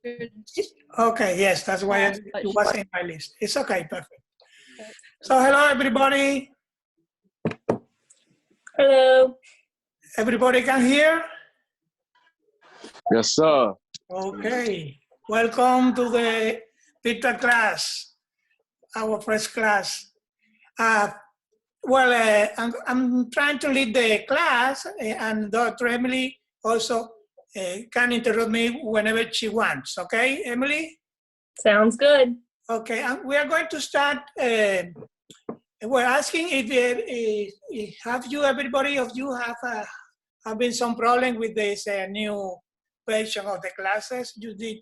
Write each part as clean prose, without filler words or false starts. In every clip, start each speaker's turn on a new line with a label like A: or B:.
A: Okay, yes, that's why it was in my list. It's okay, perfect. So hello, everybody.
B: Hello.
A: Everybody can hear?
C: Yes, sir.
A: Okay, welcome to the virtual class, our first class. I'm trying to lead the class, and Dr. Emily also can interrupt me whenever she wants. Okay, Emily?
B: Sounds good.
A: Okay, and we are going to start. We're asking if have you, everybody of you, have been some problem with this new version of the classes? You did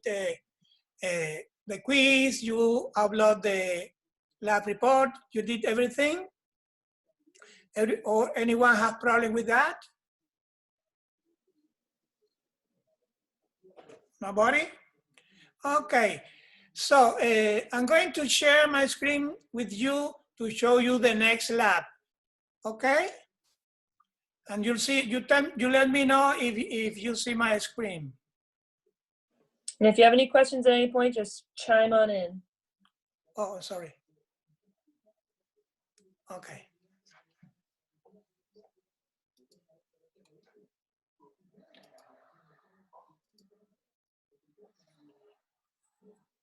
A: the quiz, you upload the lab report, you did everything? Or anyone have problem with that? Nobody? Okay, so I'm going to share my screen with you to show you the next lab, okay? And you'll see, you let me know if you see my screen.
B: And if you have any questions at any point, just chime on in.
A: Oh, sorry. Okay.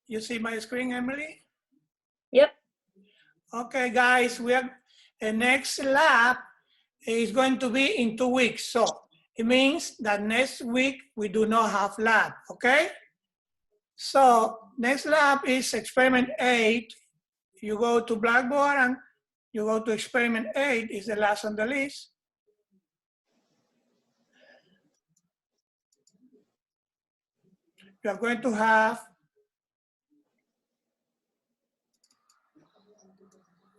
A: You see my screen, Emily?
B: Yep.
A: Okay, guys, the next lab is going to be in 2 weeks. So it means that next week we do not have lab, okay? So next lab is experiment 8. You go to Blackboard and you go to experiment 8, is the last on the list. You are going to have,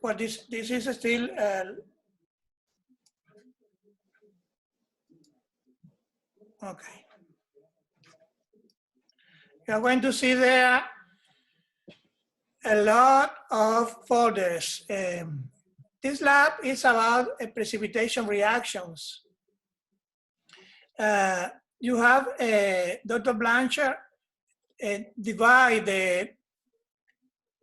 A: well, this is still, okay. You are going to see there a lot of folders. This lab is about precipitation reactions. You have Dr. Blanchard divide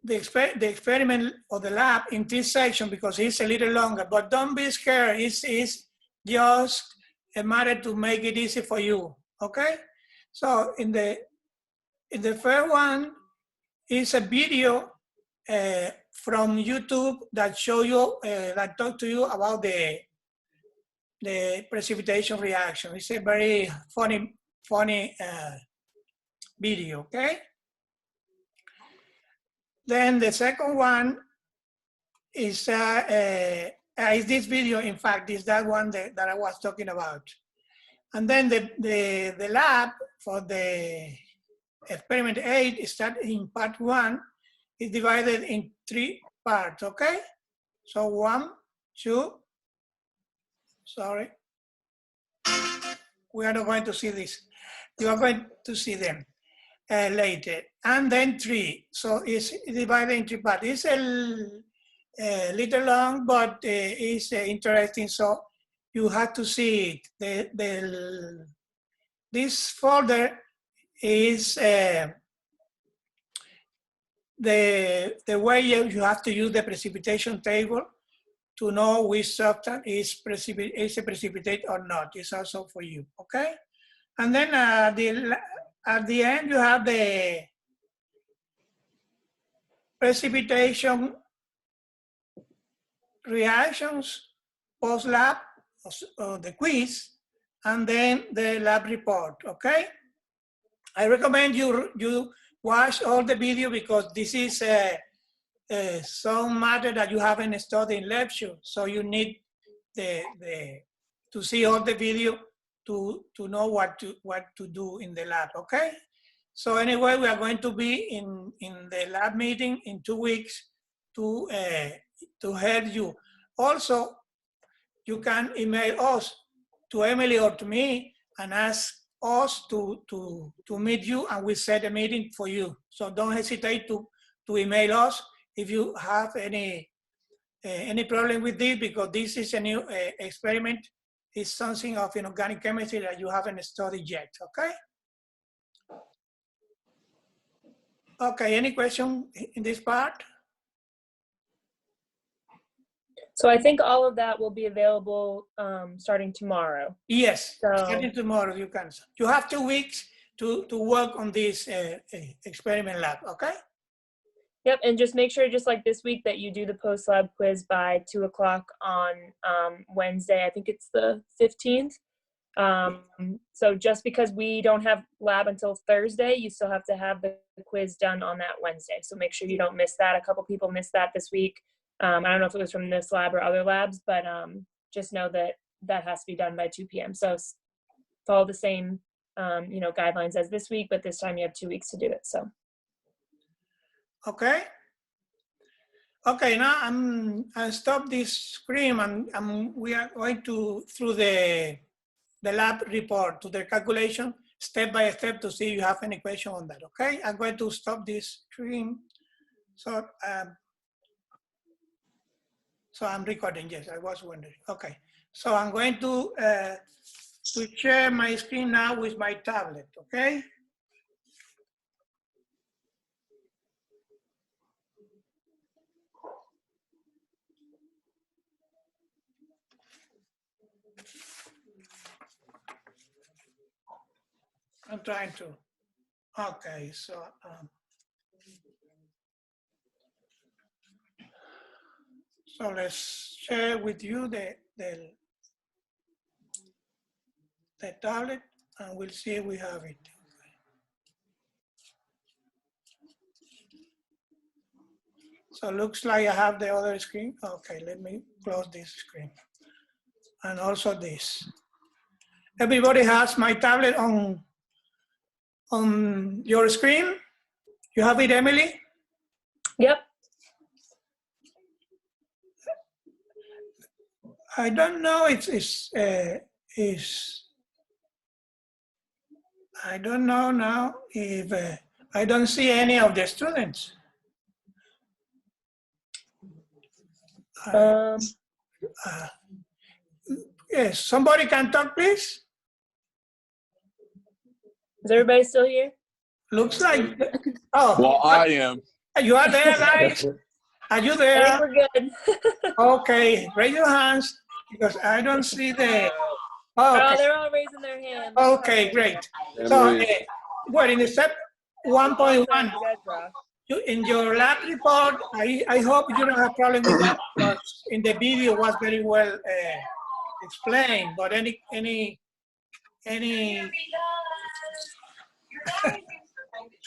A: the experiment or the lab in 3 sections because it's a little longer, but don't be scared. It's just a matter to make it easy for you, okay? So in the first one is a video from YouTube that show you, that talk to you about the precipitation reaction. It's a very funny video, okay? Then the second one is this video. In fact, is that one that I was talking about. And then the lab for the experiment 8 is started in part 1. It's divided in 3 parts, okay? So 1, 2, sorry. We are not going to see this. You are going to see them later. And then 3. So it's divided in 3 parts. It's a little long, but it's interesting. So you have to see it. This folder is the way you have to use the precipitation table to know which substance is a precipitate or not. It's also for you, okay? And then at the end, you have the precipitation reactions, post-lab, the quiz, and then the lab report, okay? I recommend you watch all the video because this is some matter that you haven't studied in lecture, so you need to see all the video to know what to do in the lab, okay? So anyway, we are going to be in the lab meeting in 2 weeks to help you. Also, you can email us to Emily or to me and ask us to meet you, and we set a meeting for you. So don't hesitate to email us if you have any problem with this, because this is a new experiment. It's something of inorganic chemistry that you haven't studied yet, okay? Okay, any question in this part?
B: So I think all of that will be available starting tomorrow.
A: Yes,
B: So,
A: starting tomorrow you can. You have 2 weeks to work on this experiment lab, okay?
B: yep, and just make sure, just like this week, that you do the post-lab quiz by 2 o'clock on Wednesday. I think it's the 15th. So just because we don't have lab until Thursday, you still have to have the quiz done on that Wednesday. So make sure you don't miss that. A couple people missed that this week. I don't know if it was from this lab or other labs, but just know that that has to be done by 2 p.m. So follow the same, guidelines as this week, but this time you have 2 weeks to do it. So.
A: Okay. Okay, now I stop this screen and we are going through the lab report, to the calculation step by step to see if you have any question on that. Okay, I'm going to stop this screen. So I'm recording. Yes, I was wondering. Okay, so I'm going to share my screen now with my tablet. Okay. I'm trying to. Okay, so so let's share with you the tablet, and we'll see if we have it. So it looks like I have the other screen. Okay, let me close this screen. And also this. Everybody has my tablet on your screen? You have it, Emily?
B: Yep.
A: I don't know. I don't know now if I don't see any of the students. Yes, somebody can talk, please.
B: Is everybody still here?
A: Looks like. Oh.
C: Well, I am.
A: You are there, guys? Are you there?
B: I think we're good.
A: Okay, raise your hands because I don't see the. Oh, okay.
B: Oh, they're all raising their hands.
A: Okay, great. So, well, in the step 1.1, in your lab report, I hope you don't have problem with that because in the video was very well explained. But any.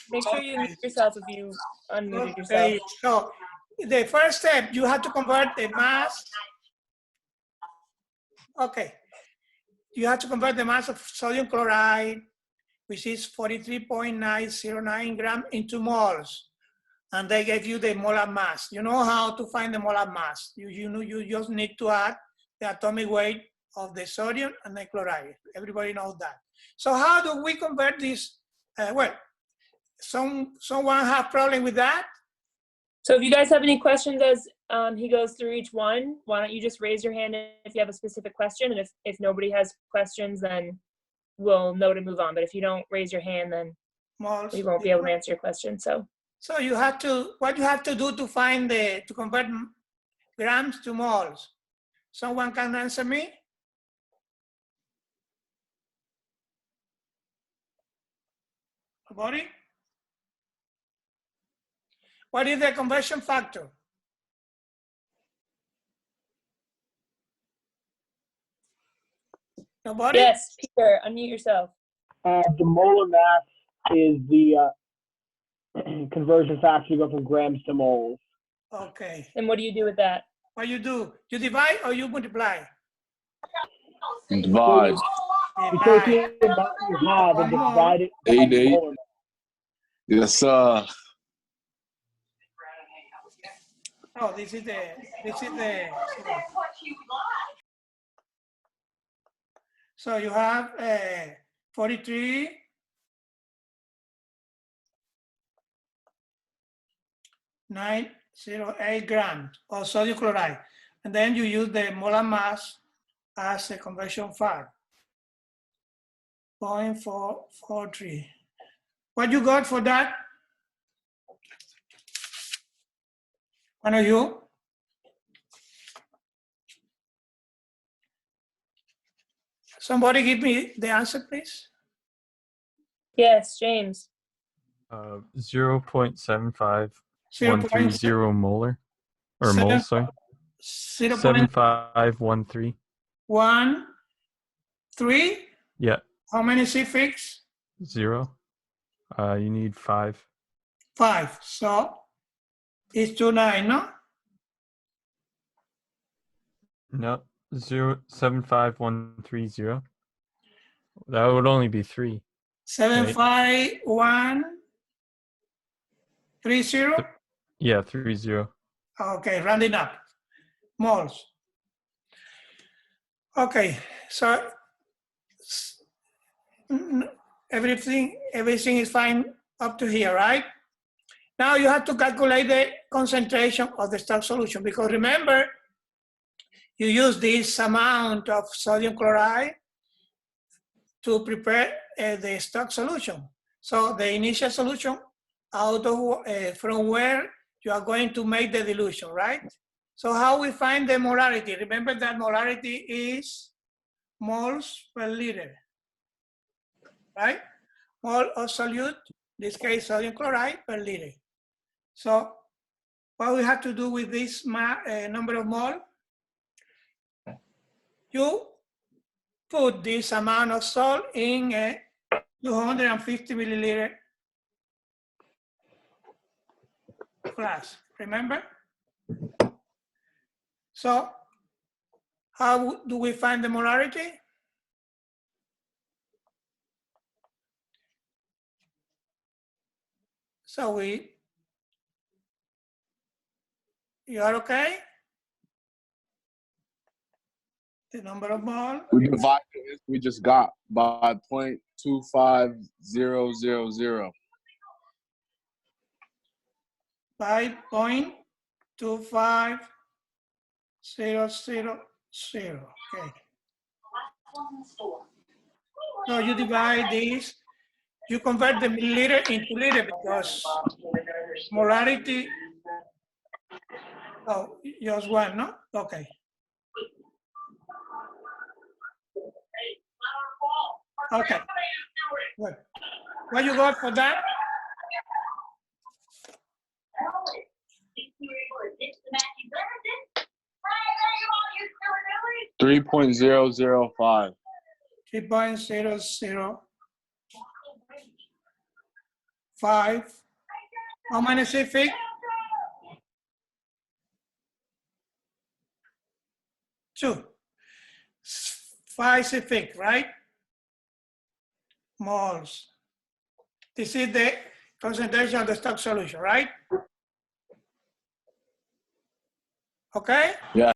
B: Make sure you mute yourself if you unmuted yourself.
A: So the first step, you have to convert the mass. Okay. You have to convert the mass of sodium chloride, which is 43.909 grams, into moles. And they gave you the molar mass. You know how to find the molar mass. You just need to add the atomic weight of the sodium and the chloride. Everybody knows that. So how do we convert this? Well, someone have problem with that?
B: So if you guys have any questions as he goes through each one, why don't you just raise your hand if you have a specific question, and if nobody has questions, then we'll know to move on. But if you don't raise your hand, then we won't be able to answer your question. So
A: you have to, what you have to do to find to convert grams to moles? Someone can answer me? Nobody? What is the conversion factor? Nobody?
B: Yes, Peter, unmute yourself.
D: The molar mass is the conversion factor to go from grams to moles.
A: Okay.
B: And what do you do with that?
A: What you do? You divide or you multiply?
C: Divide.
D: You take the amount you have and divide it by the molar mass.
C: Yes, sir.
A: Oh, this is the. So you have 43.908 grams of sodium chloride. And then you use the molar mass as a conversion factor. 0.443. What you got for that? One of you? Somebody give me the answer, please.
B: Yes, James.
E: 0.75130 molar or
A: Seven-
E: moles, sorry. 7513.
A: 0.13.
E: Yeah,
A: How many suffix?
E: 0. You need 5.
A: 5. So it's 29, no?
E: No, 75130. That would only be 3.
A: 75130.
E: Yeah, 30.
A: Okay, rounding up. Moles. Okay, so everything is fine up to here, right? Now you have to calculate the concentration of the stock solution, because remember, you use this amount of sodium chloride to prepare the stock solution. So the initial solution out of from where you are going to make the dilution, right? So how we find the molarity? Remember that molarity is moles per liter, right? Mole of solute, in this case sodium chloride per liter. So what we have to do with this number of mole, you put this amount of salt in a 250 milliliter flask, remember? So how do we find the molarity? So you are okay? The number of mole,
C: We divided it. We just got by 0.25000.
A: by 0.25000, okay. So you divide this, you convert the milliliter into liter because molarity, oh, just one, no? Okay. Okay, good. What you got for that?
C: 3.005.
A: 3.005. How many suffix? 2. 5 suffix, right? Moles. This is the concentration of the stock solution, right? Okay?
C: Yeah.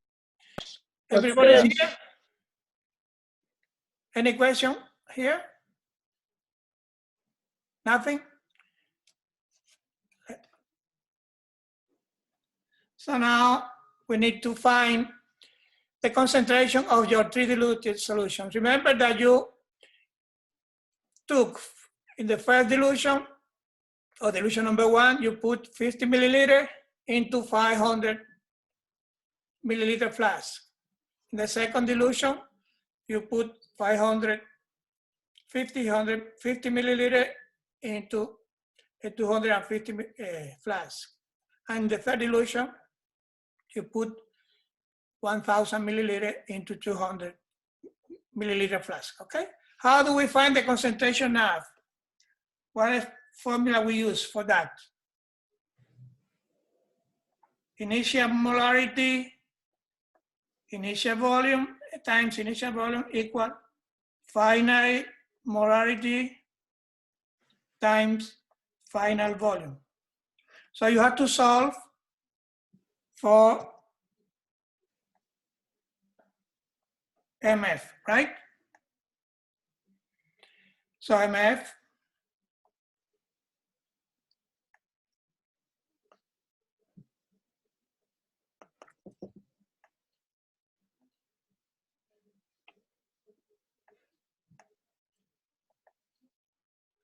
A: Everybody's
B: good.
A: here? Any question here? Nothing? So now we need to find the concentration of your 3 diluted solution. Remember that you took in the first dilution, or dilution number 1, you put 50 milliliter into 500 milliliter flask. In the second dilution, you put 150 milliliter into a 250 flask. And the third dilution, you put 1000 milliliter into 200 milliliter flask, okay? How do we find the concentration now? What is formula we use for that? Initial molarity, initial volume times initial volume equal final molarity times final volume. So you have to solve for MF, right? So MF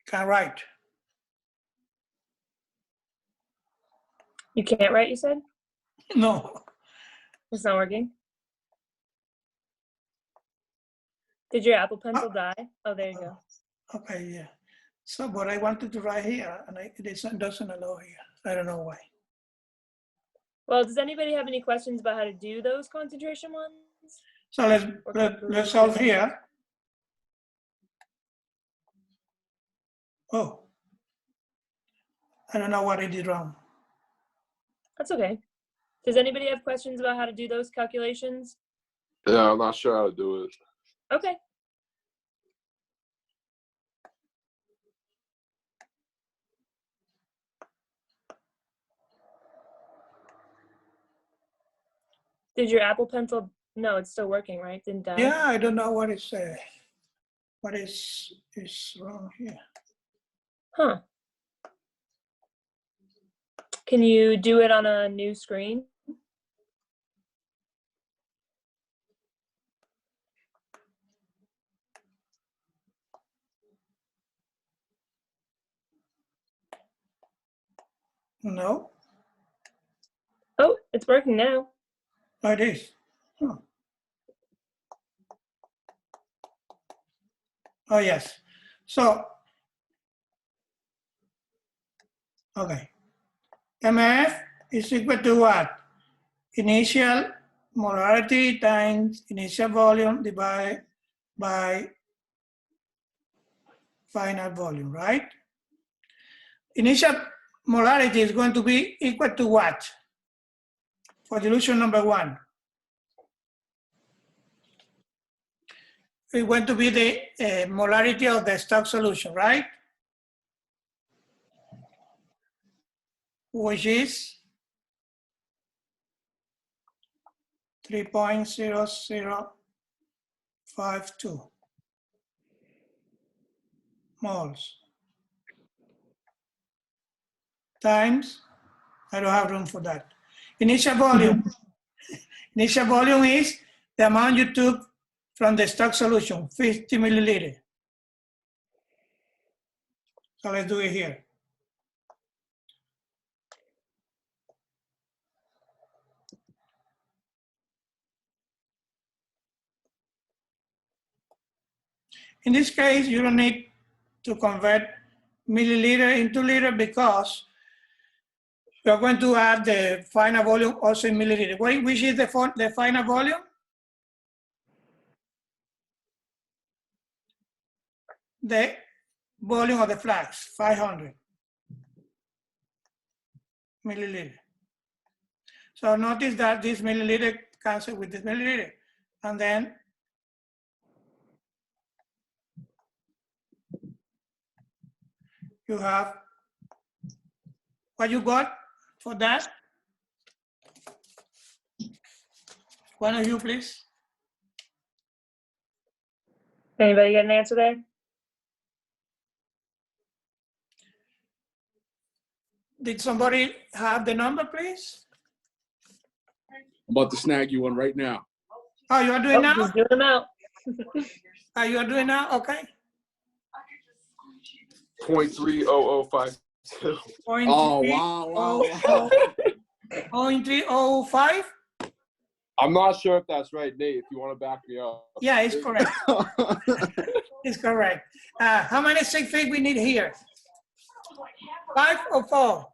A: can write.
B: You can't write, you said?
A: No.
B: It's not working. Did your Apple Pencil die? Oh, there you go.
A: Okay, yeah. So, but I wanted to write here, and it doesn't allow here. I don't know why.
B: Well, does anybody have any questions about how to do those concentration ones?
A: So let's solve here. Oh, I don't know what I did wrong.
B: That's okay. Does anybody have questions about how to do those calculations?
C: Yeah, I'm not sure how to do it.
B: Okay. Did your Apple Pencil? No, it's still working, right? Didn't die.
A: Yeah, I don't know what is wrong here.
B: Huh. Can you do it on a new screen?
A: No.
B: Oh, it's working now.
A: Oh, it is. Huh. Oh, yes. So, okay. MF is equal to what? Initial molarity times initial volume divided by final volume, right? Initial molarity is going to be equal to what? For dilution number 1. It's going to be the molarity of the stock solution, right? Which is 3.0052 moles times, I don't have room for that. Initial volume. Initial volume is the amount you took from the stock solution, 50 milliliters. So let's do it here. In this case, you don't need to convert milliliter into liter because we are going to add the final volume also in milliliter. Which is the final volume? The volume of the flask, 500 milliliter. So notice that this milliliter cancels with this milliliter. And then you have what you got for that. One of you, please.
B: Anybody get an answer there?
A: Did somebody have the number, please?
C: I'm about to snag you one right now.
A: Oh, you are doing now?
B: He's doing them out.
A: Oh, you are doing now? Okay.
C: 0.30052. Oh, wow.
A: 0.305?
C: I'm not sure if that's right, Nate, if you want to back me up.
A: Yeah, it's correct. It's correct. How many sig fig we need here? 5 or 4?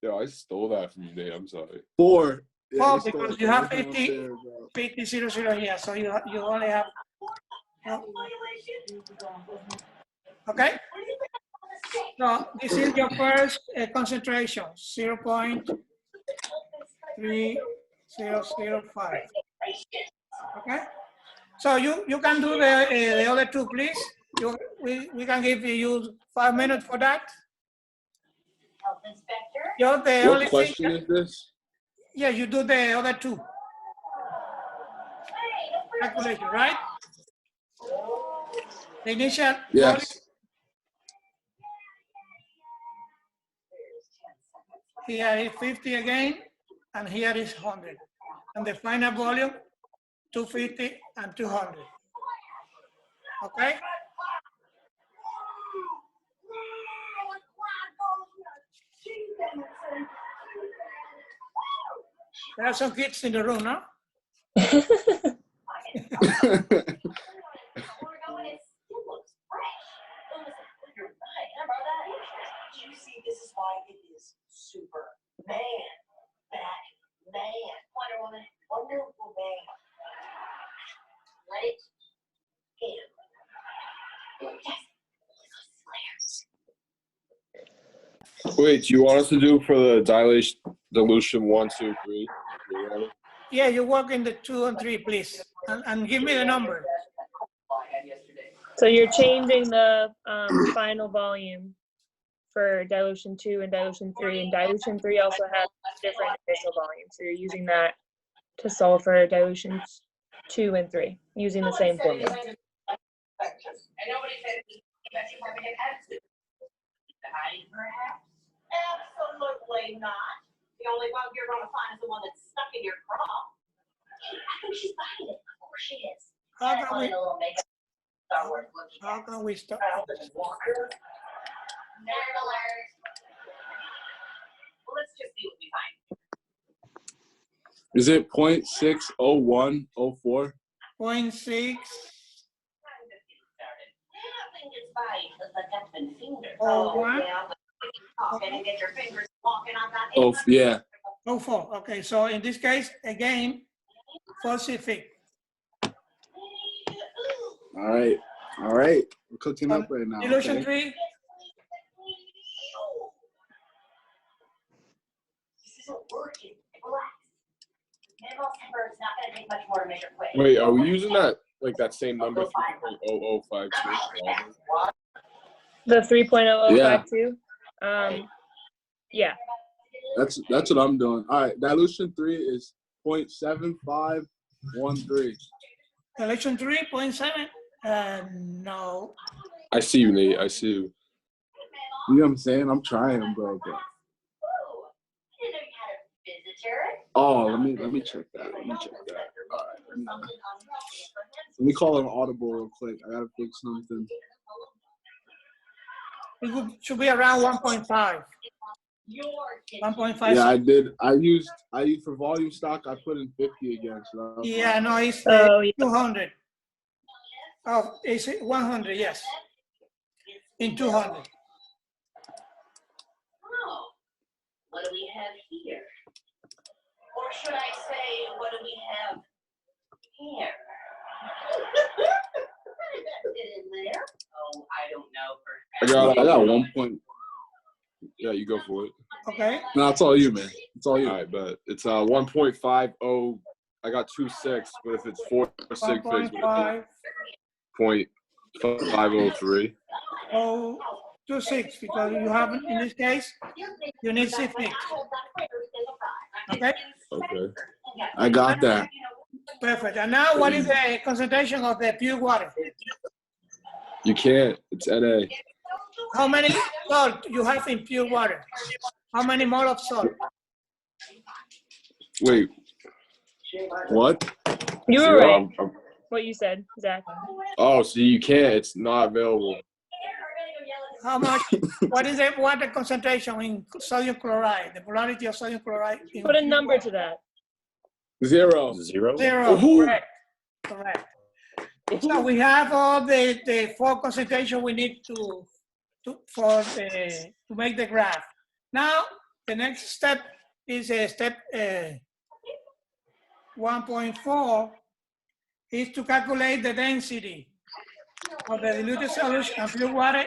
C: Yeah, I stole that from you, Nate. I'm sorry. 4. Yeah,
A: 4 because you have 50, 00 here. So you only have. Okay. So this is your first concentration, 0.3005. Okay. So you can do the other two, please. We can give you 5 minutes for that.
C: What question is this?
A: Yeah, you do the other two. Calculation, right? The initial volume.
C: Yes.
A: Here is 50 again, and here is 100. And the final volume, 250 and 200. Okay? There are some kids in the room, no?
F: This is why it is Superman. Batman. Wonder Woman. Wonder Woman. Right?
C: Wait, do you want us to do for the dilution 1, 2, 3?
A: Yeah, you work in the 2 and 3, please, and give me the number.
B: So you're changing the final volume for dilution 2 and dilution 3, and dilution 3 also has different initial volumes. So you're using that to solve for dilutions 2 and 3 using the same formula.
F: Absolutely not. The only bug you're going to find is the one that's stuck in your crop. I think she's biting it. Of course she is.
A: How can we start?
F: Nerd alert. Well, let's just see what we find.
C: Is it 0.60104?
A: 0.6.
F: Oh,
A: 01?
F: yeah. Talking and get your fingers walking on that.
C: Oh, yeah.
A: 04. Okay, so in this case, again, falsific.
C: All right. All right. We're cooking up right now.
A: Dilution
C: Okay.
A: 3.
F: This isn't working. Relax. Minimal temper is not going to take much more to measure quick.
C: Wait, are we using that same number 3.0052?
B: The 3.0052? Yeah.
C: That's what I'm doing. All right, dilution 3 is 0.7513.
A: Dilution 3.7. No.
C: I see you, Nate. I see you. You know what I'm saying? I'm trying, bro. But... Oh, let me check that. Let me check that. All right. Let me call an audible real quick. I gotta fix something.
A: It should be around 1.5. 1.5.
C: Yeah, I did. I used for volume stock. I put in 50 again. So
A: Yeah, no, it's 200. Oh, is it 100? Yes. In 200.
F: Oh, what do we have here? Or should I say, what do we have here? In there? Oh, I don't know.
C: I got 1 point. Yeah, you go for it.
A: Okay.
C: No, it's all you, man. It's all you.
G: All right, but it's 1.50. I got 2.6, but if it's 4 sig figs, 0.503.
A: Oh, 2.6 because you have in this case you need 6 figs. Okay.
G: Okay.
C: I got that.
A: Perfect. And now, what is the concentration of the pure water?
G: You can't. It's NA.
A: How many salt you have in pure water? How many mole of salt?
G: Wait.
C: What?
B: You were
G: Zero.
B: right. What you said, Zach.
G: Oh, so you can't. It's not available.
A: How much? What is the water concentration in sodium chloride? The molarity of sodium chloride.
B: Put a number to that.
C: 0.
G: 0?
A: 0. Correct. Correct. So we have all the 4 concentration we need to make the graph. Now the next step is step 1.4 is to calculate the density of the diluted solution of pure water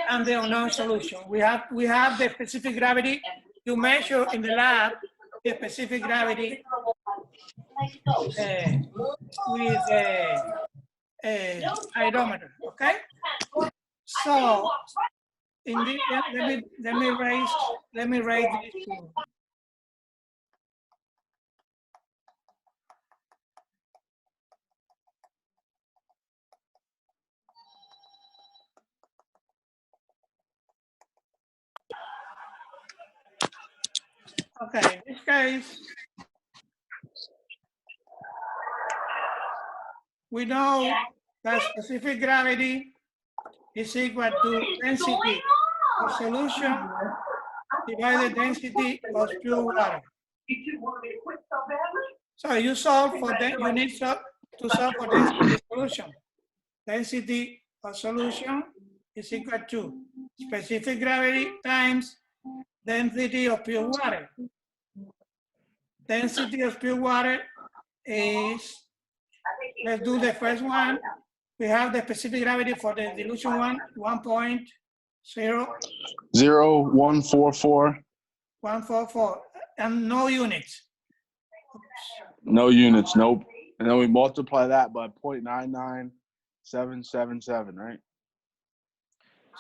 A: and the unknown solution. We have the specific gravity. You measure in the lab the specific gravity with a hydrometer. Okay. So in this, let me raise this to. Okay, in this case, we know that specific gravity is equal to density of solution divide the density of pure water. So you solve for that, you need to solve for density solution. Density of solution is equal to specific gravity times density of pure water. Density of pure water is, let's do the first one. We have the specific gravity for the dilution one, 1.0.
C: 0.144.
A: 144, and no units.
C: No units, nope. And then we multiply that by 0.99777, right?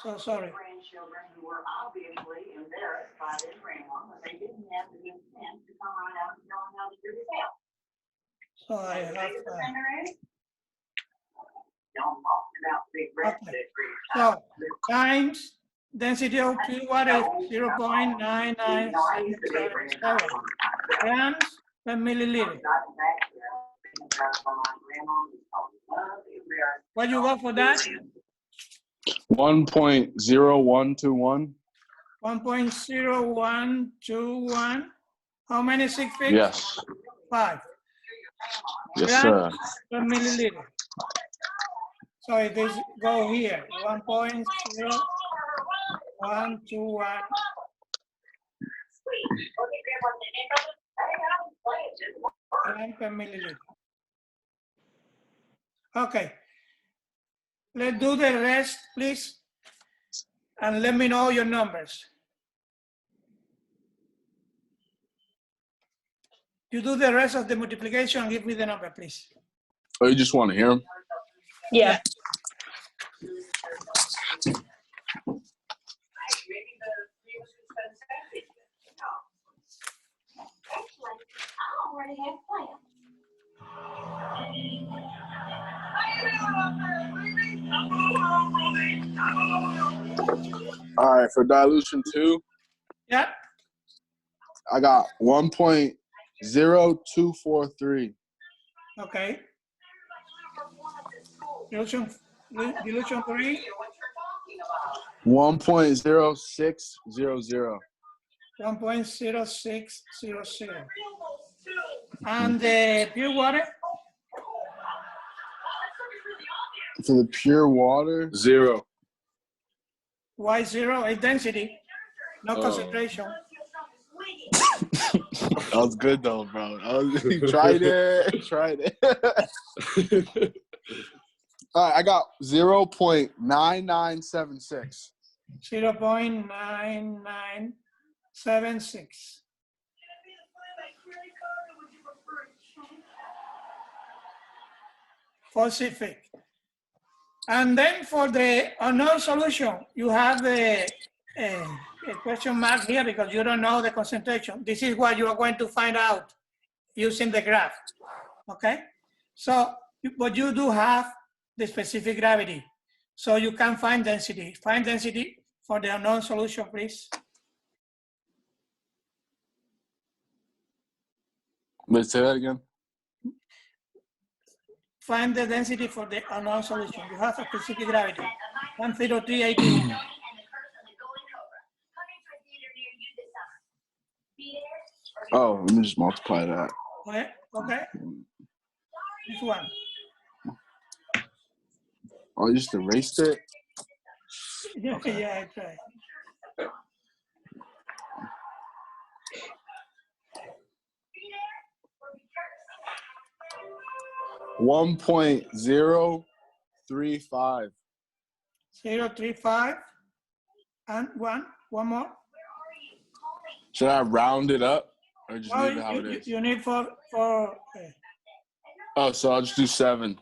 A: So sorry.
F: Grandchildren who were obviously embarrassed by their grandma, but they didn't have the intent to come right out and tell them how to do the tail.
A: So I have,
F: Don't talk about big red
A: okay. So times density of pure water is 0.99777 grams per milliliter. What you got for that?
C: 1.0121.
A: 1.0121. How many 6 feet?
C: Yes.
A: 5.
C: Yes, sir.
A: Per milliliter. So it is go here, 1.0121 gram per milliliter. Okay. Let's do the rest, please. And let me know your numbers. You do the rest of the multiplication and give me the number, please.
C: Oh, you just want to hear them?
B: Yeah.
F: already have plans.
C: All right, for dilution 2,
A: Yeah.
C: I got 1.0243.
A: Okay. Dilution 3.
C: 1.0600.
A: 1.0600. And the pure water?
C: For the pure water?
G: 0.
A: Why 0? It's density, no
G: Oh.
A: concentration.
C: That was good though, bro. Tried it. All right, I got 0.9976.
A: 0.9976. Pacific. And then for the unknown solution, you have the a question mark here because you don't know the concentration. This is what you are going to find out using the graph, okay? So, but you do have the specific gravity. So you can find density. Find density for the unknown solution, please.
C: Let's say that again.
A: Find the density for the unknown solution. You have a specific gravity, 10381.
C: Oh, let me just multiply that.
A: Okay. This one.
C: Oh, you just erased it?
A: Yeah, okay. Yeah, I tried.
C: $1.035.
A: 0.35 and one more.
C: Should I round it up or just leave it how it is?
A: You need for
C: Oh, so I'll just do 7.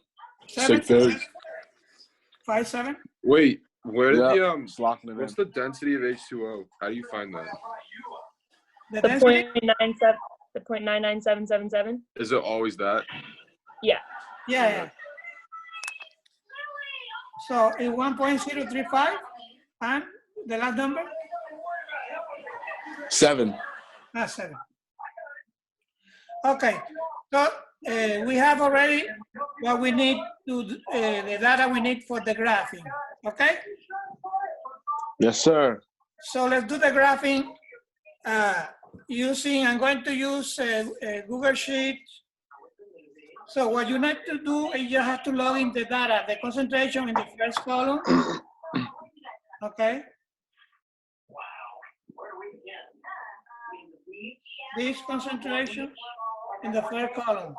A: 7. 5, 7.
G: Wait, where did
C: Just locking it
G: what's
C: in.
G: the density of H2O? How do you find that?
A: The
B: The
A: density?
B: 0.97, the 0.99777.
G: Is it always that?
B: Yeah.
A: Yeah. So it's 1.035 and the last number?
C: 7.
A: 7. Okay, so we have already what we need to, the data we need for the graphing, okay?
C: Yes, sir.
A: So let's do the graphing I'm going to use Google Sheet. So what you need to do is you have to log in the data, the concentration in the first column. Okay. This concentration in the first column.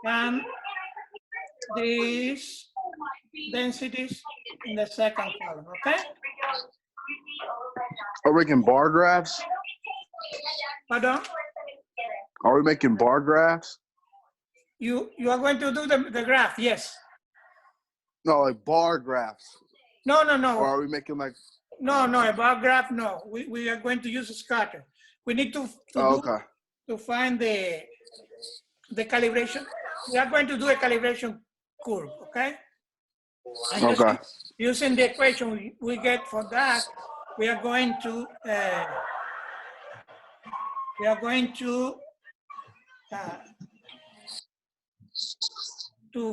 A: And these densities in the second column, okay?
C: Are we making bar graphs?
A: Pardon?
C: Are we making bar graphs?
A: You are going to do the graph, yes.
C: No, like bar graphs.
A: No.
C: Or are we making like?
A: No, a bar graph, no. We are going to use a scatter. We need to find the calibration. We are going to do a calibration curve, okay? And using the equation we get for that, we are going to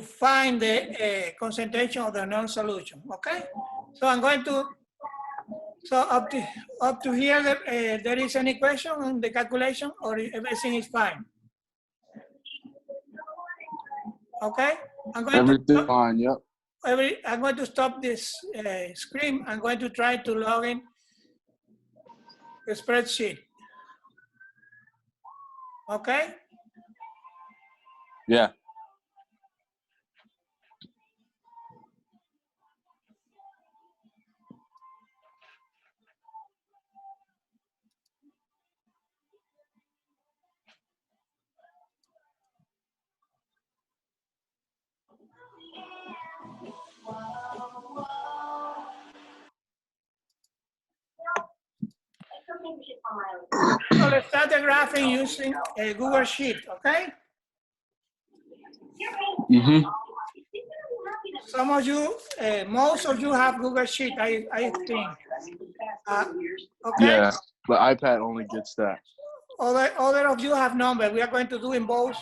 A: find the concentration of the known solution, okay? So I'm going to, so up to here, there is any question on the calculation or everything is fine? Okay?
C: Everything fine, yep.
A: I'm going to stop this screen. I'm going to try to log in the spreadsheet. Okay?
G: Yeah.
A: So let's start the graphing using a Google Sheet, okay?
C: Mm-hmm.
A: Some of you, most of you have Google Sheet, I think. Okay?
C: Yeah, the iPad only gets that.
A: Other of you have number. We are going to do in both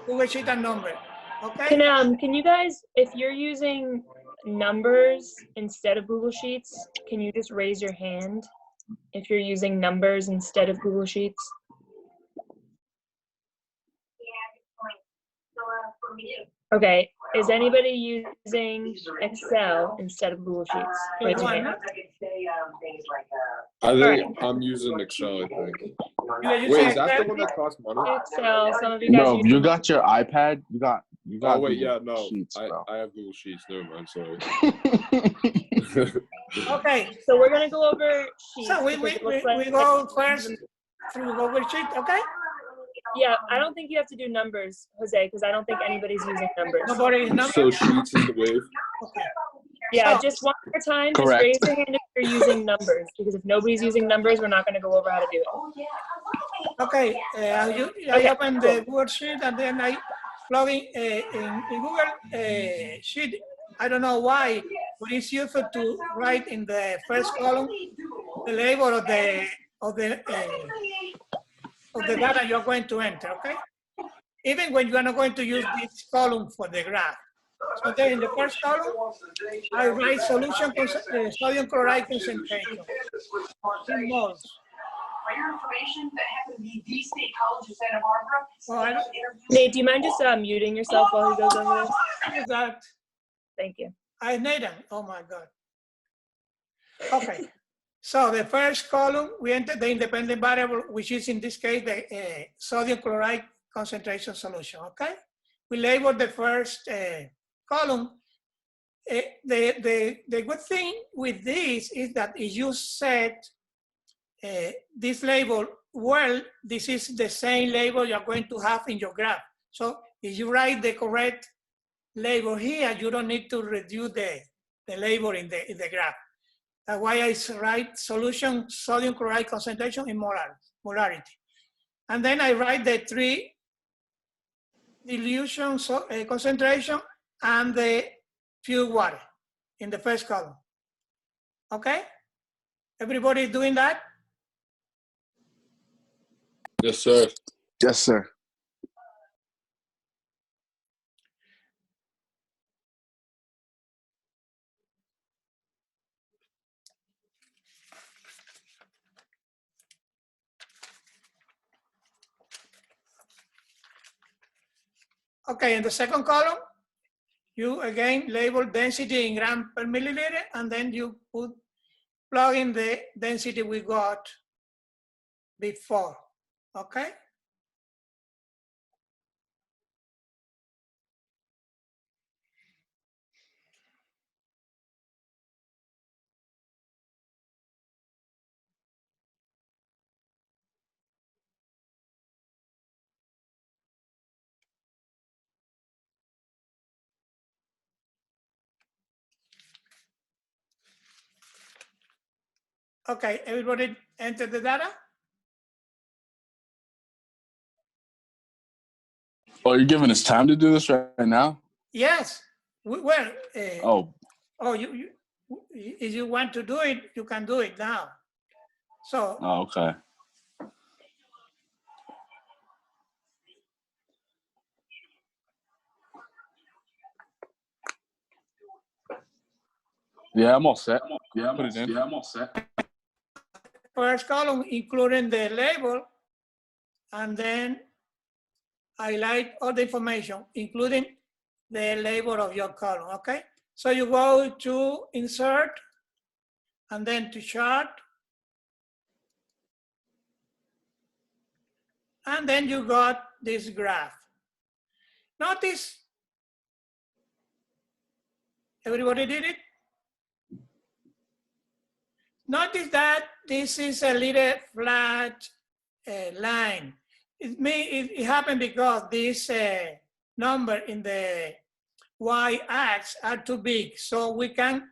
A: Google Sheet and number, okay?
B: Can you guys, if you're using numbers instead of Google Sheets, can you just raise your hand if you're using numbers instead of Google Sheets? Okay, is anybody using Excel instead of Google Sheets? Raise your hand.
G: I think I'm using Excel, I think. Wait, is that the one that costs money?
B: Excel, some of you guys
C: No,
B: use
C: you got your iPad. You got.
G: Oh, wait,
C: Google
G: yeah, no.
C: Sheets,
G: I have Google Sheets. Never mind, sorry.
A: Okay.
B: So we're going to go over Sheets.
A: So we go first through Google Sheet, okay?
B: Yeah, I don't think you have to do numbers, Jose, because I don't think anybody's using numbers.
A: Nobody is number?
G: So Sheets is the wave?
A: Okay.
B: Yeah,
A: So,
B: just one more time,
C: Correct.
B: just raise your hand if you're using numbers, because if nobody's using numbers, we're not going to go over how to do it.
A: okay, I open the Google Sheet and then I plug in Google Sheet. I don't know why, but it's useful to write in the first column the label of the data you're going to enter, okay? Even when you are not going to use this column for the graph. So then in the first column, I write solution sodium chloride concentration in moles.
B: Nate, do you mind just muting yourself while he goes over this?
A: What is that?
B: Thank you.
A: Nathan, oh my God. Okay, so the first column, we enter the independent variable, which is in this case, the sodium chloride concentration solution, okay? We label the first column. The good thing with this is that if you set this label, well, this is the same label you're going to have in your graph. So if you write the correct label here, you don't need to reduce the label in the graph. That's why I write solution sodium chloride concentration in molarity. And then I write the three dilution concentration and the pure water in the first column. Okay? Everybody is doing that?
G: Yes, sir.
C: Yes, sir.
A: Okay, in the second column, you again label density in gram per milliliter, and then you plug in the density we got before, okay? Okay, everybody enter the data?
C: Oh, you're giving us time to do this right now?
A: Yes. Well,
C: Oh,
A: if you want to do it, you can do it now. So,
C: oh, okay. Yeah, I'm all set. Yeah, put it in. Yeah, I'm all set.
A: first column, including the label, and then highlight all the information, including the label of your column, okay? So you go to insert, and then to chart, and then you got this graph. Notice, everybody did it? Notice that this is a little flat line. It happened because this number in the y-axis are too big, so we can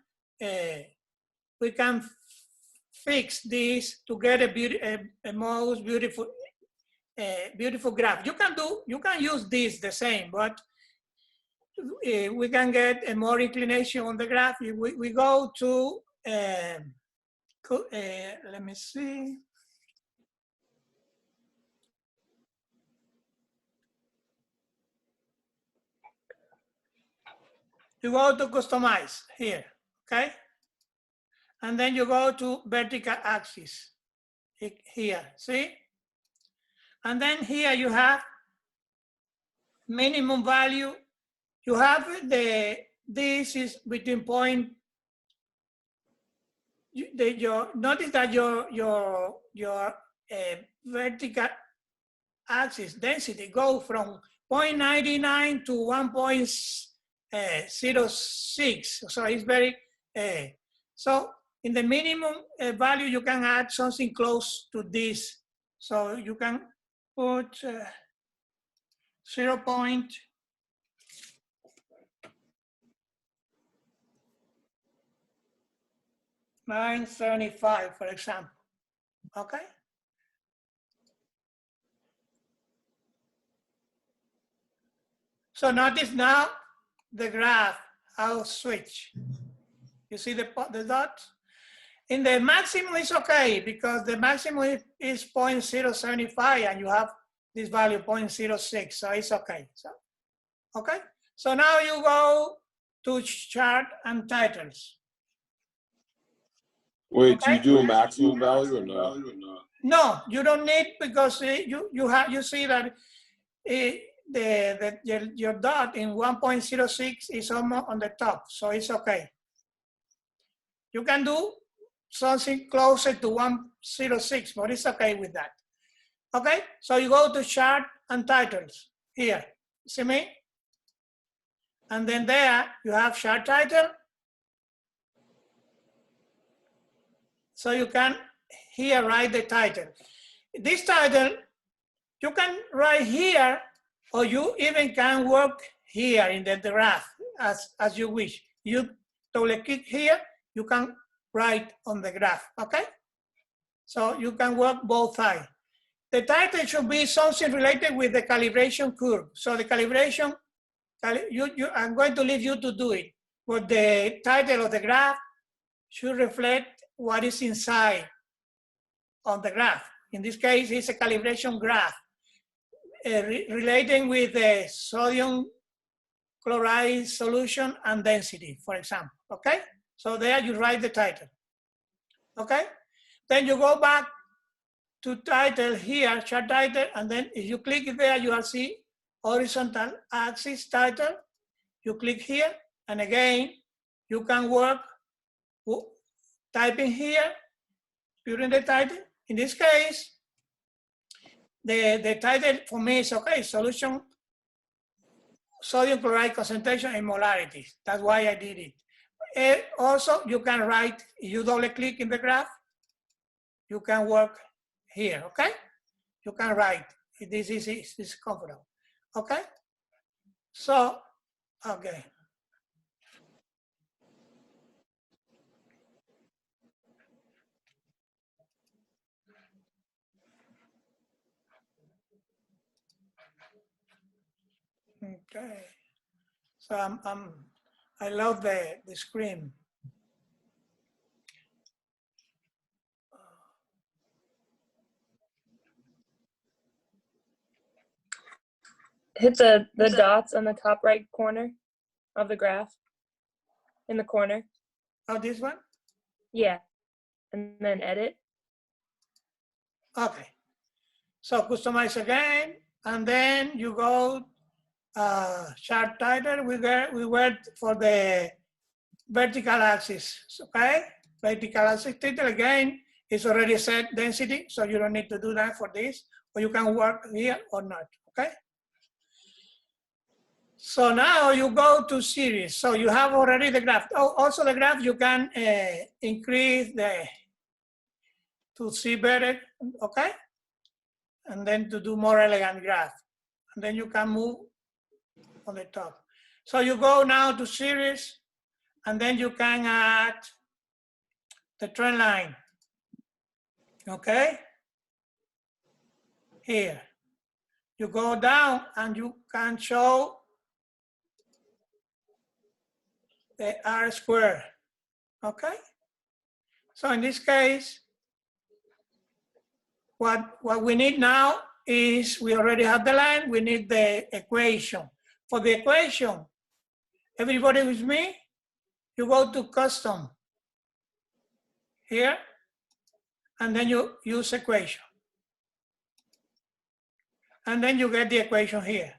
A: fix this to get a most beautiful graph. You can use this the same, but we can get a more inclination on the graph. We go to let me see. You go to customize here, okay? And then you go to vertical axis here, see? And then here you have minimum value. You have this is between point, notice that your vertical axis density go from 0.99 to 1.06. So it's very, so in the minimum value, you can add something close to this. So you can put 0.975, for example, okay? So notice now the graph, how switch. You see the dot? In the maximum is okay, because the maximum is 0.075 and you have this value 0.06, so it's okay. So, okay, so now you go to chart and titles.
G: Wait,
A: Okay?
G: do you do a maximum value or not?
A: No, you don't need, because you see that your dot in 1.06 is almost on the top, so it's okay. You can do something closer to 1.06, but it's okay with that. Okay, so you go to chart and titles here, see me? And then there you have chart title. So you can here write the title. This title, you can write here, or you even can work here in the graph as you wish. You double click here, you can write on the graph, okay? So you can work both sides. The title should be something related with the calibration curve. So the calibration, I'm going to leave you to do it, but the title of the graph should reflect what is inside on the graph. In this case, it's a calibration graph relating with the sodium chloride solution and density, for example, okay? So there you write the title, okay? Then you go back to title here, chart title, and then if you click there, you will see horizontal axis title, you click here, and again, you can work typing here, during the title. In this case, the title for me is okay, solution sodium chloride concentration and molarities. That's why I did it. And also, you can write, if you double click in the graph, you can work here, okay? You can write, this is comfortable, okay? So, okay. Okay. So I love the screen.
B: Hit the dots on the top right corner of the graph. In the corner.
A: Oh, this one?
B: Yeah. And then edit.
A: Okay. So customize again, and then you go chart title. We went for the vertical axis, okay? Vertical axis title again is already set density, so you don't need to do that for this, or you can work here or not, okay? So now you go to series. So you have already the graph. Oh, also the graph you can increase to see better, okay? And then to do more elegant graph. And then you can move on the top. So you go now to series, and then you can add the trend line, okay? Here. You go down and you can show the R square, okay? So in this case, what we need now is, we already have the line, we need the equation. For the equation, everybody with me? You go to custom here, and then you use equation. And then you get the equation here,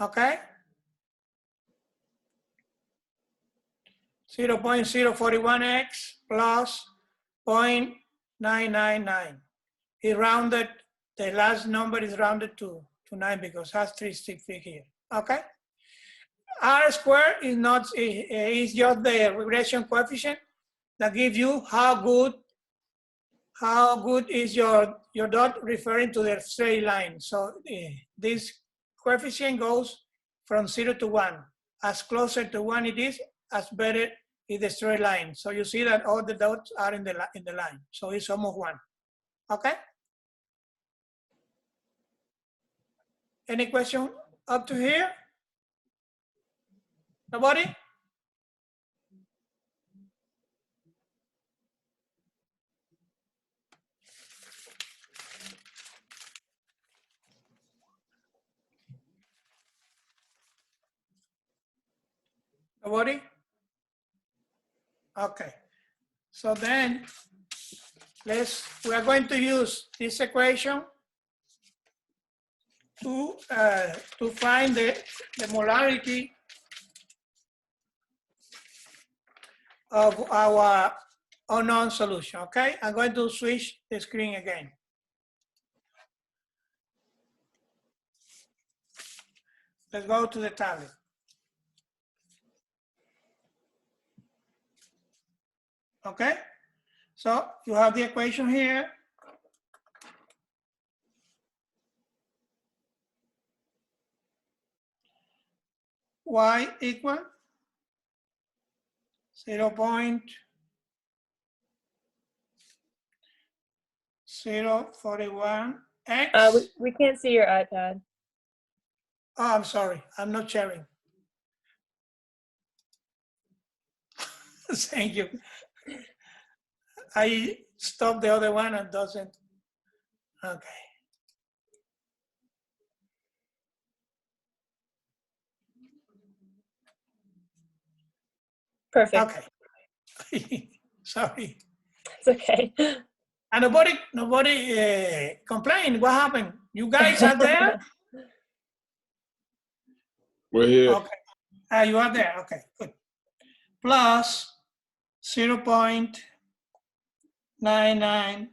A: okay? 0.041x plus 0.999. It rounded, the last number is rounded to 9 because it has 3 stick figures here, okay? R squared is not, is just the regression coefficient that gives you how good is your dot referring to the straight line. So this coefficient goes from 0 to 1. As closer to 1 it is, as better is the straight line. So you see that all the dots are in the line. So it's almost 1. Okay? Any question up to here? Nobody? Nobody? Okay. So then we are going to use this equation to find the molarity of our unknown solution, okay? I'm going to switch the screen again. Let's go to the tablet. Okay, so you have the equation here. Y equal 0.041 x.
B: We can't see your iPad.
A: Oh, I'm sorry, I'm not sharing. Thank you. I stopped the other one and doesn't. Okay.
B: Perfect.
A: Okay. Sorry.
B: It's okay.
A: And nobody complained. What happened? You guys are there?
G: We're here.
A: Okay. You are there. Okay, good. Plus 0.9988.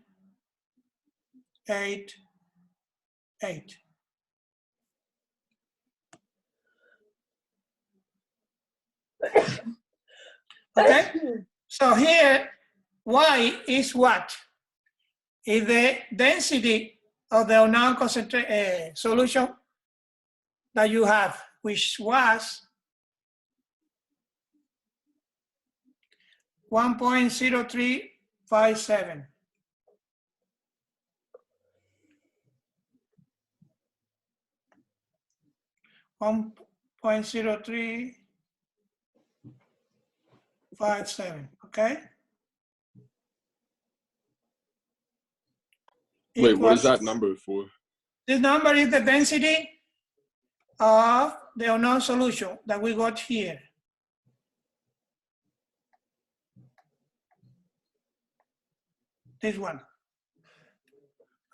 A: Okay, so here, Y is what? Is the density of the unknown solution that you have, which was 1.0357. .0357, okay?
G: Wait, what is
A: Equals-
G: that number for?
A: This number is the density of the unknown solution that we got here. This one.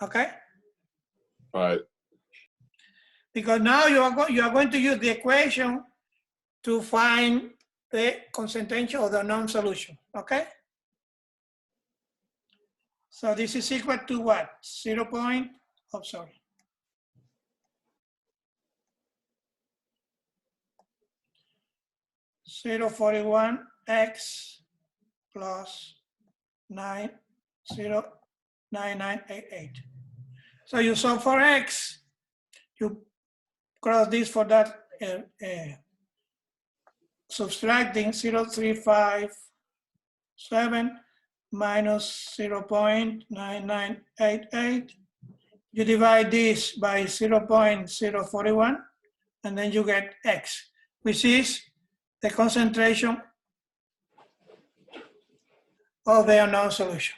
A: Okay?
G: All right.
A: Because now you are going to use the equation to find the concentration of the unknown solution. Okay? So this is equal to what? 0.41 x plus 0.9988. So you solve for x, you cross this for that, subtracting 0.357 minus 0.9988. You divide this by 0.041, and then you get x, which is the concentration of the unknown solution.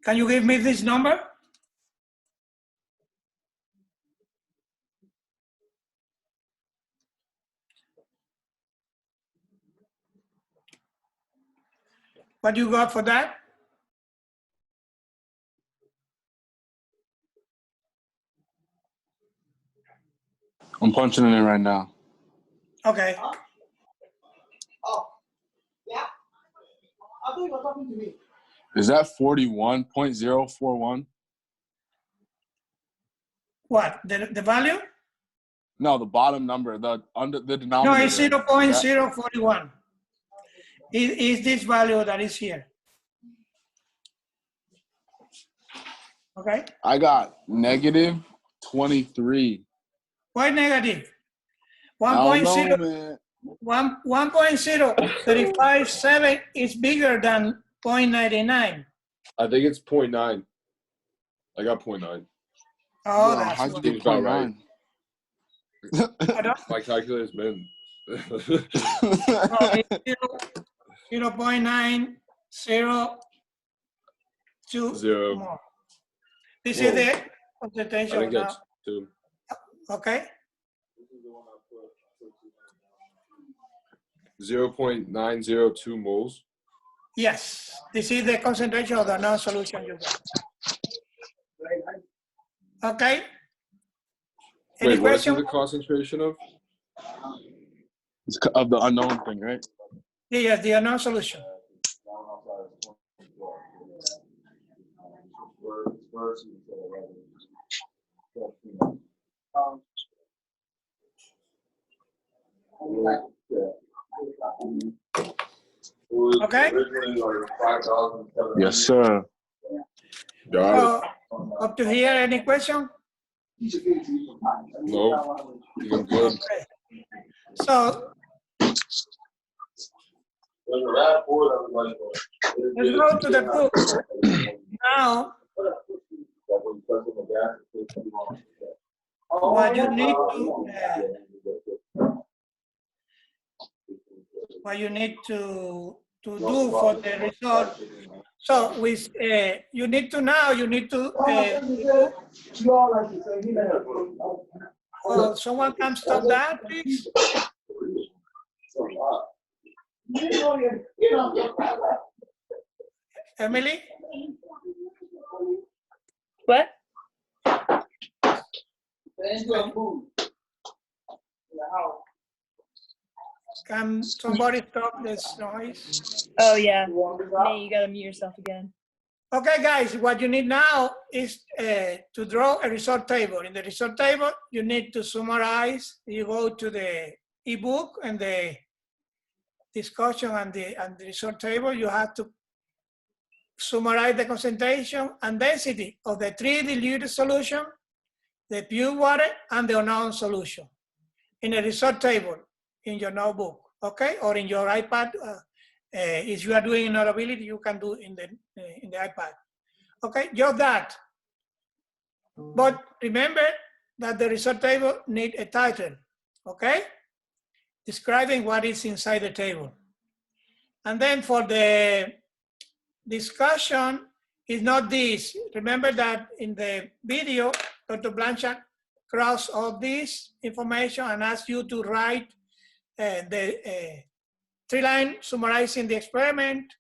A: Can you give me this number? What you got for that?
C: I'm punching it in right now.
A: Okay.
F: Oh, yeah. I thought you were talking to me.
C: Is that 41.041?
A: What, the value?
C: No, the bottom number, the
A: No,
C: denominator.
A: it's 0.041. It is this value that is here. Okay.
C: I got negative 23.
A: Why negative?
C: I don't know,
A: 1.0.
C: man.
A: 1.0357 is bigger than 0.99.
G: I think it's 0.9. I got 0.9.
A: Oh,
C: Yo,
A: that's
C: how'd you
A: what.
C: get
G: Seems about right.
C: 0.9?
A: I don't
G: My calculator's been.
A: know. It's 0.902
G: Zero.
A: more. This
G: Whoa.
A: is the
G: I
A: concentration
G: didn't
A: now.
G: get 2.
A: Okay.
G: 0.902 moles.
A: Yes. This is the concentration of the unknown solution you got. Okay. Any
G: Wait, what is
A: question?
G: the concentration of?
C: It's of the unknown thing, right?
A: Yes, the unknown solution. Okay.
C: Yes, sir.
G: Got it.
A: So, up to here, any question?
G: No, I'm good.
A: Okay. So, let's go to the book. Now, what you need to do for the result. So, with you need to oh, someone can stop that, please. Emily?
B: What?
A: Can somebody stop this noise?
B: Oh yeah. Nate, you gotta mute yourself again.
A: Okay, guys, what you need now is to draw a result table. In the result table, you need to summarize. You go to the ebook and the discussion and the result table. You have to summarize the concentration and density of the 3 diluted solution, the pure water, and the unknown solution in a result table in your notebook, okay? Or in your iPad. If you are doing Notability, you can do in the iPad. Okay, just that. But remember that the result table need a title, okay? Describing what is inside the table. And then for the discussion, is not this. Remember that in the video, Dr. Blanchard crossed all this information and asked you to write the 3 lines summarizing the experiment,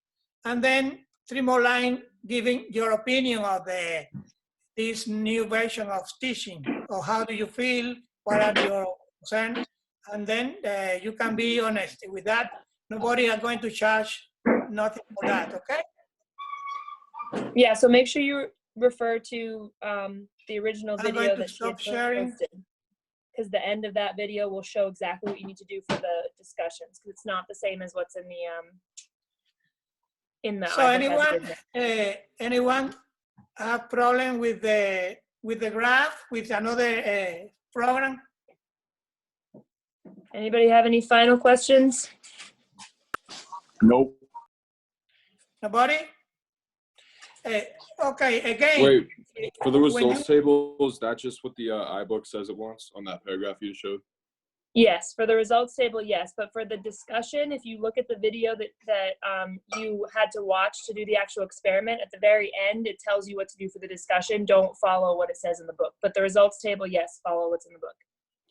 A: and then 3 more lines giving your opinion of this new version of teaching, or how do you feel, what are your concerns, and then you can be honest with that. Nobody is going to charge nothing for that, okay?
B: Yeah, so make sure you refer to the original
A: I'm
B: video
A: going to
B: that she
A: stop
B: had
A: sharing.
B: posted, because the end of that video will show exactly what you need to do for the discussions, because it's not the same as what's in the
A: So anyone have problem with the graph with another program?
B: Anybody have any final questions?
G: Nope.
A: Nobody? Okay, again.
G: Wait, for the
A: when
G: results table, is that just what the iBook says it wants on that paragraph you showed?
B: Yes, for the results table, yes. But for the discussion, if you look at the video that you had to watch to do the actual experiment, at the very end, it tells you what to do for the discussion. Don't follow what it says in the book. But the results table, yes, follow what's in the book.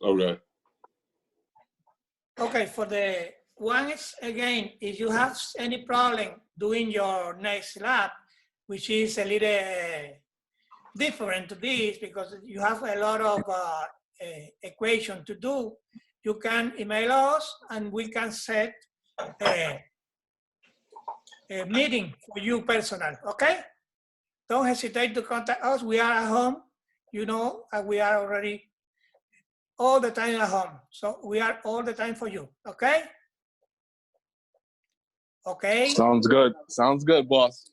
G: Okay.
A: Okay, for the one is, again, if you have any problem doing your next lab, which is a little different to this because you have a lot of equation to do, you can email us and we can set a meeting for you personal, okay? Don't hesitate to contact us. We are at home, you know, and we are already all the time at home. So we are all the time for you, okay? Okay.
C: Sounds good. Sounds good, boss.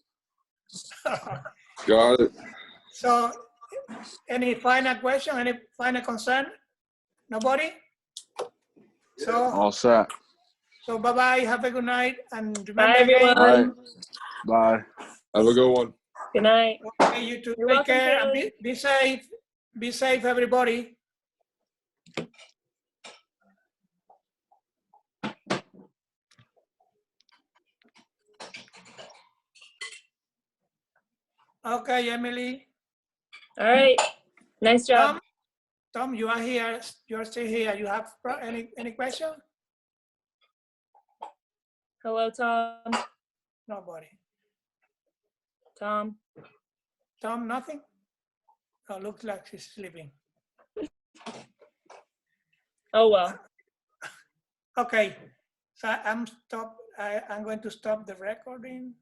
G: Got it.
A: So any final question, any final concern? Nobody? So
C: All set.
A: So bye-bye, have a good night, and remember
B: Bye, everyone.
C: All right. Bye.
G: Have a good one.
B: Good night.
A: Okay, you too.
B: You're
A: Take
B: welcome,
A: care and
B: Kelly.
A: be safe. Be safe, everybody. Okay, Emily.
B: All right. Nice job.
A: Tom, you are here. You're still here. You have any question?
B: Hello, Tom.
A: Nobody.
B: Tom.
A: Tom, nothing? Oh, looks like she's sleeping.
B: Oh, well.
A: Okay, so I'm going to stop the recording.